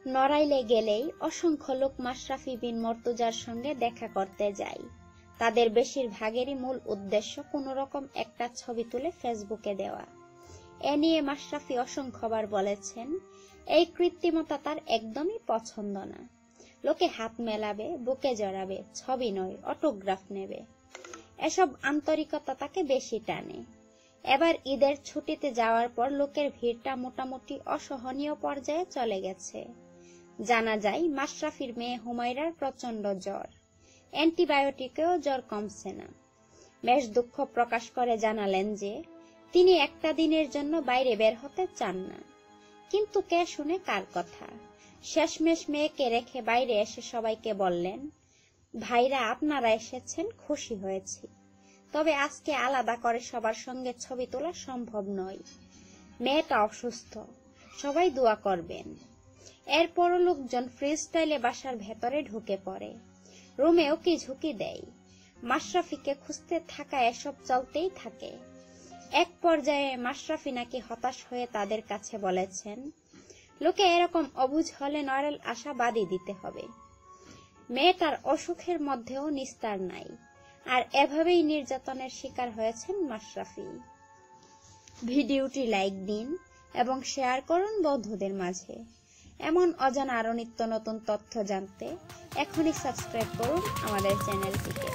নড়াইলে গেলেই অসংখ্য লোক মাশরাফি বিন মর্তুজার সঙ্গে দেখা করতে যায়। তাদের বেশিরভাগেরই মূল উদ্দেশ্য কোনো রকম একটা ছবি তুলে ফেসবুকে দেওয়া। এ নিয়ে মাশরাফি অসংখ্যবার বলেছেন, এই কৃত্রিমতা তার একদমই পছন্দ না। লোকে হাত মেলাবে, বুকে জড়াবে, ছবি নয় অটোগ্রাফ নেবে, এসব আন্তরিকতা তাকে বেশি টানে। এবার ঈদের ছুটিতে যাওয়ার পর লোকের ভিড়টা মোটামুটি অসহনীয় পর্যায়ে চলে গেছে। জানা যায় মাশরাফির মেয়ে হুমায়রার প্রচন্ড জ্বর, অ্যান্টিবায়োটিকেও জ্বর কমছে না। বেশ দুঃখ প্রকাশ করে জানালেন যে তিনি একটা দিনের জন্য বাইরে বের হতে চান না। কিন্তু কে শুনে কার কথা? শেষমেশ মেয়েকে রেখে বাইরে এসে সবাইকে বললেন, ভাইরা আপনারা এসেছেন, খুশি হয়েছি, তবে আজকে আলাদা করে সবার সঙ্গে ছবি তোলা সম্ভব নয়। মেয়েটা অসুস্থ, সবাই দোয়া করবেন। এরপরও লোকজন ফ্রি স্টাইলে বাসার ভেতরে ঢুকে পড়ে, রুমেও কি ঝুঁকি দেয়। মাশরাফিকে খুঁজতে থাকা এসব চলতেই থাকে। এক পর্যায়ে মাশরাফি নাকি হতাশ হয়ে তাদের কাছে বলেছেন, লোকে এরকম অবুঝ হলে নড়াইল আসা বাদই দিতে হবে। মেয়েটার অসুখের মধ্যেও নিস্তার নাই, আর এভাবেই নির্যাতনের শিকার হয়েছেন মাশরাফি। ভিডিওটি লাইক দিন এবং শেয়ার করুন বন্ধুদের মাঝে। এমন অজানা আরো নিত্য নতুন তথ্য জানতে এখনই সাবস্ক্রাইব করুন আমাদের চ্যানেলটিকে।